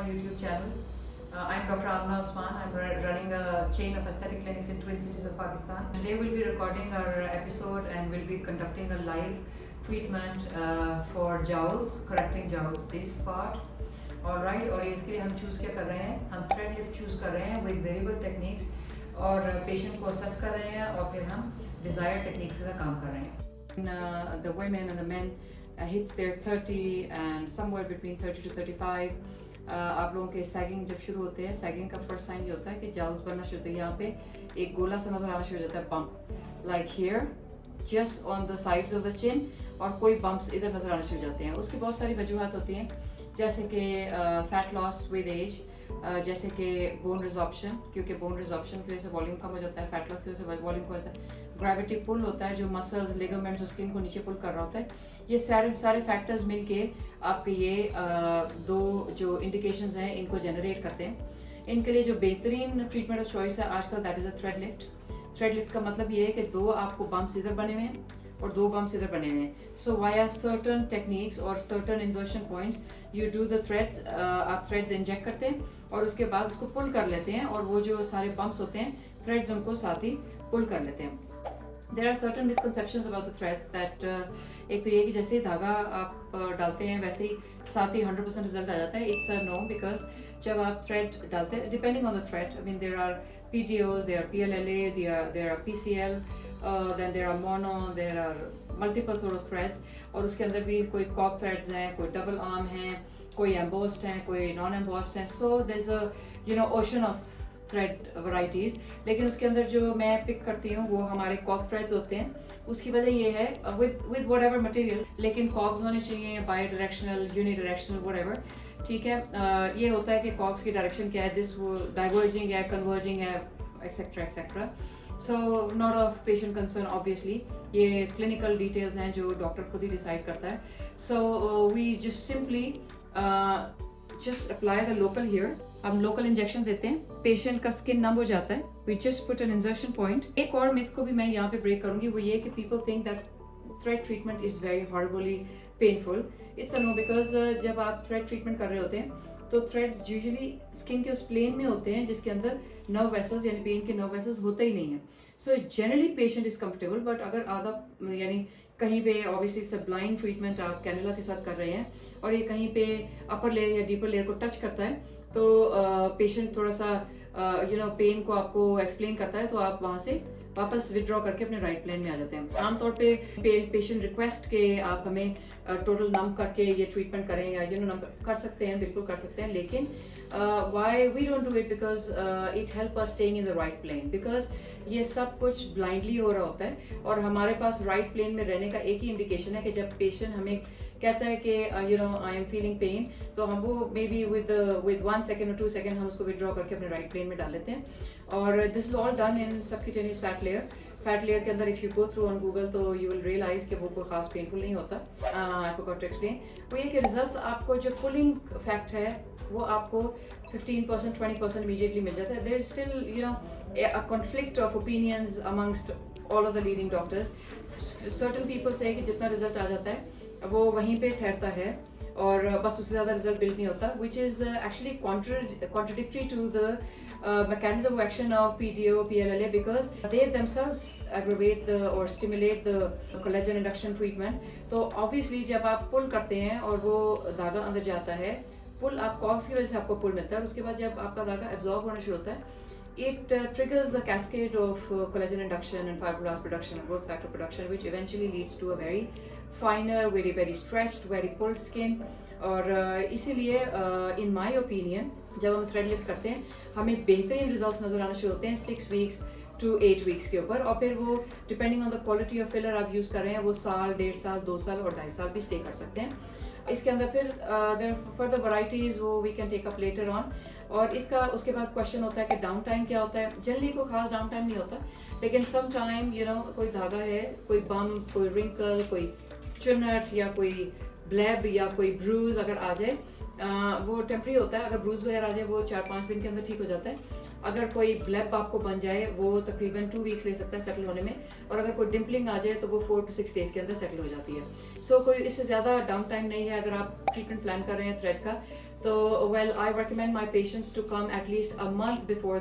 YouTube channel. I'm Dr. Amna Osman. I'm running a chain of aesthetic clinics in Twin Cities of Pakistan. Today we'll be recording our episode and we'll be conducting a live treatment for jowls, correcting jowls, this part. Alright, और इसके लिए हम choose क्या कर रहे हैं, हम thread lift choose कर रहे हैं विद वेरिएबल टेक्निक्स और पेशेंट को असेस कर रहे हैं और फिर हम डिज़ायर टेक्निक्स का काम कर रहे हैं. The women and the men hits their 30 and somewhere between 30 to 35. आप लोगों के सैगिंग जब शुरू होते हैं, सैगिंग का फर्स्ट साइन ये होता है कि जाउल्स बनना शुरू होते हैं. यहाँ पे एक गोला सा नजर आना शुरू हो जाता है, bump like here just on the sides of the chin, और कोई बम्प्स इधर नजर आने शुरू हो जाते हैं. उसकी बहुत सारी वजूहत होती हैं, जैसे कि फैट लॉस विद एज, जैसे कि बोन रिजॉर्प्शन, क्योंकि बोन रिजॉर्प्शन की वजह से वॉल्यूम कम हो जाता है, फैट लॉस की वजह से वॉल्यूम कम हो जाता है, ग्रेविटी पुल होता है जो मसल्स, लिगामेंट्स और स्किन को नीचे पुल कर रहा होता है. ये सारे फैक्टर्स मिलके आपके ये दो जो इंडिकेशंस हैं इनको जनरेट करते हैं. इनके लिए जो बेहतरीन ट्रीटमेंट ऑफ चॉइस है आजकल, that is a thread lift. Thread lift का मतलब ये है कि दो आपको बम्प्स इधर बने हुए हैं और दो बम्प्स इधर बने हुए हैं. सो वाया सर्टन टेक्निक्स और certain इंजर्शन points you do the threads, आप थ्रेड्स इंजेक्ट करते हैं और उसके बाद उसको पुल कर लेते हैं और वो जो सारे बम्प्स होते हैं थ्रेड्स उनको साथ ही पुल कर लेते हैं. There are certain misconceptions about the threads that एक तो ये कि जैसे ही धागा आप डालते हैं वैसे ही साथ ही 100% रिजल्ट आ जाता है. It's a no, because जब आप थ्रेड डालते हैं, depending on the thread, I mean there are PTOs, there are PLLA, there are PCL, then there are mono, there are multiple sort of threads, और उसके अंदर भी कोई कॉक थ्रेड्स हैं, कोई डबल आर्म हैं, कोई एम्बोस्ड हैं, कोई नॉन एम्बोस्ड हैं. So there's a ocean of thread varieties. लेकिन उसके अंदर जो मैं पिक करती हूँ वो हमारे कॉक थ्रेड्स होते हैं. उसकी वजह ये है विद वट एवर मटीरियल, लेकिन कॉक्स होने चाहिए by directional, unidirectional, what ever. ठीक है, ये होता है कि कॉक्स की डायरेक्शन क्या है, दिस वो डाइवर्जिंग है, कन्वर्जिंग है, etcetera etcetera. So not of patient concern obviously, ये क्लिनिकल डिटेल्स हैं जो डॉक्टर खुद ही डिसाइड करता है. So we just simply just apply the local here. हम लोकल इंजेक्शन देते हैं, पेशेंट का स्किन नम हो जाता है. We just put an insertion point. एक और मिथ को भी मैं यहाँ पे ब्रेक करूंगी, वो ये कि people think that thread treatment is very horribly painful. It's a no, because जब आप thread treatment कर रहे होते हैं तो थ्रेड्स यूजुअली स्किन के उस प्लेन में होते हैं जिसके अंदर नर्व वेसल्स यानी पेन के नर्व वेसल्स होते ही नहीं है. So generally patient is comfortable, but अगर आधा यानी कहीं पे obviously it's a blind treatment आप कैनुला के साथ कर रहे हैं और ये कहीं पे अपर लेयर या डीपर लेयर को टच करता है तो पेशेंट थोड़ा सा पेन को आपको एक्सप्लेन करता है, तो आप वहाँ से वापस विड्रॉ करके अपने राइट प्लेन में आ जाते हैं. आमतौर पे पेशेंट रिक्वेस्ट के आप हमें टोटल नम करके ये ट्रीटमेंट करें या नम कर सकते हैं, बिल्कुल कर सकते हैं. लेकिन why we don't do it, because it help us staying in the right plane, because ये सब कुछ ब्लाइंडली हो रहा होता है और हमारे पास राइट प्लेन में रहने का एक ही इंडिकेशन है कि जब पेशेंट हमें कहता है कि आई एम फीलिंग पेन, तो हम वो मे बी विद 1 सेकेंड और 2 सेकेंड हम उसको विड्रॉ करके अपने राइट प्लेन में डाल लेते हैं. और this is all done in subcutaneous fat layer. Fat layer के अंदर if you go through on Google तो यू विल रियलाइज कि वो कोई खास पेनफुल नहीं होता. I forgot to explain. वो ये कि रिजल्ट्स आपको जो पुलिंग फैक्ट है वो आपको 15% 20% इमीडिएटली मिल जाता है. There is still a conflict of opinions amongst all of the leading doctors. Certain people say कि जितना रिजल्ट आ जाता है वो वहीं पे ठहरता है और बस उससे ज़्यादा रिजल्ट बिल्ड नहीं होता, which is actually contradictory to the mechanism of action of PTO, PLLA, because they themselves aggravate or stimulate the collagen induction treatment. तो obviously जब आप पुल करते हैं और वो धागा अंदर जाता है, पुल आप कॉक्स की वजह से आपको पुल मिलता है, उसके बाद जब आपका धागा एब्जॉर्ब होना शुरू होता है, it triggers the cascade of collagen induction and fibroblast production and growth factor production, which eventually leads to a very finer, very stretched, very pulled skin. और इसीलिए in my opinion जब हम थ्रेड लिफ्ट करते हैं हमें बेहतरीन results नजर आना शुरू होते हैं 6 weeks to 8 weeks के ऊपर, और फिर वो depending on the quality of filler आप यूज़ कर रहे हैं वो साल, 1.5 साल, 2 साल और 2.5 साल भी स्टे कर सकते हैं. इसके अंदर फिर देयर फर्दर वैराइटीज़ वो we can take up later on. और इसका उसके बाद क्वेश्चन होता है कि डाउन टाइम क्या होता है. जनरली कोई खास डाउन टाइम नहीं होता, लेकिन सम टाइम कोई धागा है, कोई बम, कोई रिंकल, कोई चुनट या कोई ब्लैब या कोई ब्रूज अगर आ जाए, वो टेम्प्रेरी होता है. अगर ब्रूज वगैरह आ जाए वो 4-5 दिन के अंदर ठीक हो जाता है. अगर कोई ब्लेप आपको बन जाए वो तकरीबन 2 वीक्स ले सकता है सेटल होने में, और अगर कोई डिम्पलिंग आ जाए तो वो 4 to 6 डेज़ के अंदर सेटल हो जाती है। सो कोई इससे ज़्यादा डाउन टाइम नहीं है अगर आप ट्रीटमेंट प्लान कर रहे हैं थ्रेड का। तो well I recommend my patients to come at least a month before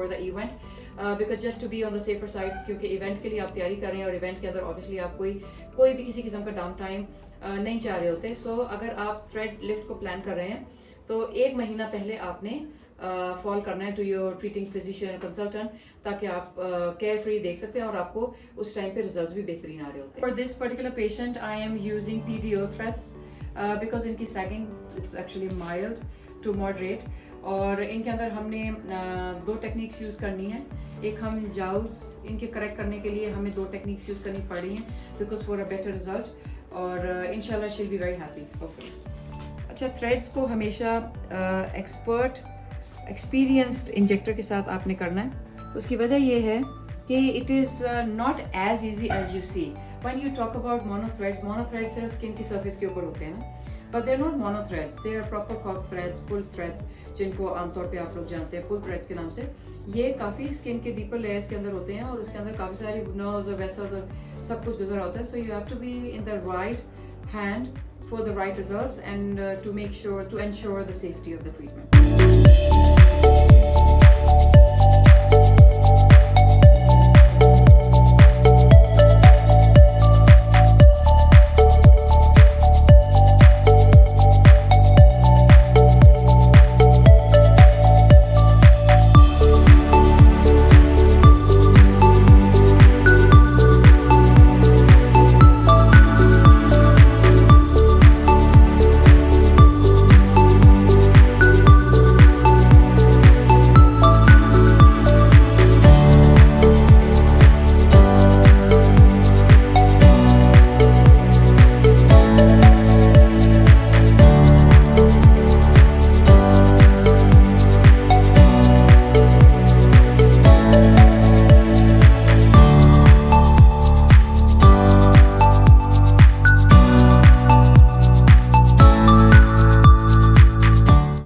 the event, because just to be on the safer side, क्योंकि इवेंट के लिए आप तैयारी कर रहे हैं और इवेंट के अंदर ऑब्वियसली आप कोई भी किसी किस्म का डाउन टाइम नहीं चाह रहे होते। सो अगर आप थ्रेड लिफ्ट को प्लान कर रहे हैं तो 1 महीना पहले आपने फॉल करना है to your treating physician consultant, ताकि आप केयर फ्री देख सकते हैं और आपको उस टाइम पे रिजल्ट्स भी बेहतरीन आ रहे होते हैं। For this particular patient I am using PDO threads because इनकी sagging is actually mild to moderate, और इनके अंदर हमने 2 टेक्निक्स यूज़ करनी है। एक हम जाउल्स इनके करेक्ट करने के लिए हमें 2 टेक्निक्स यूज़ करनी पड़ रही हैं because for a better result, और इंशाल्लाह she will be very happy hopefully. अच्छा, थ्रेड्स को हमेशा एक्सपीरियंस्ड इंजेक्टर के साथ आपने करना है। उसकी वजह ये है कि it is not as easy as you see when you talk about monothreads सिर्फ स्किन की सर्फेस के ऊपर होते हैं ना, but they are not monothreads, they are proper cog threads, pull threads, जिनको आमतौर पे आप लोग जानते हैं पुल थ्रेड्स के नाम से। ये काफ़ी स्किन के डीपर लेयर्स के अंदर होते हैं और उसके अंदर काफ़ी सारी नर्व्स और वेसल्स और सब कुछ गुजरा होता है। So you have to be in the right hand for the right results and to ensure the safety of the treatment.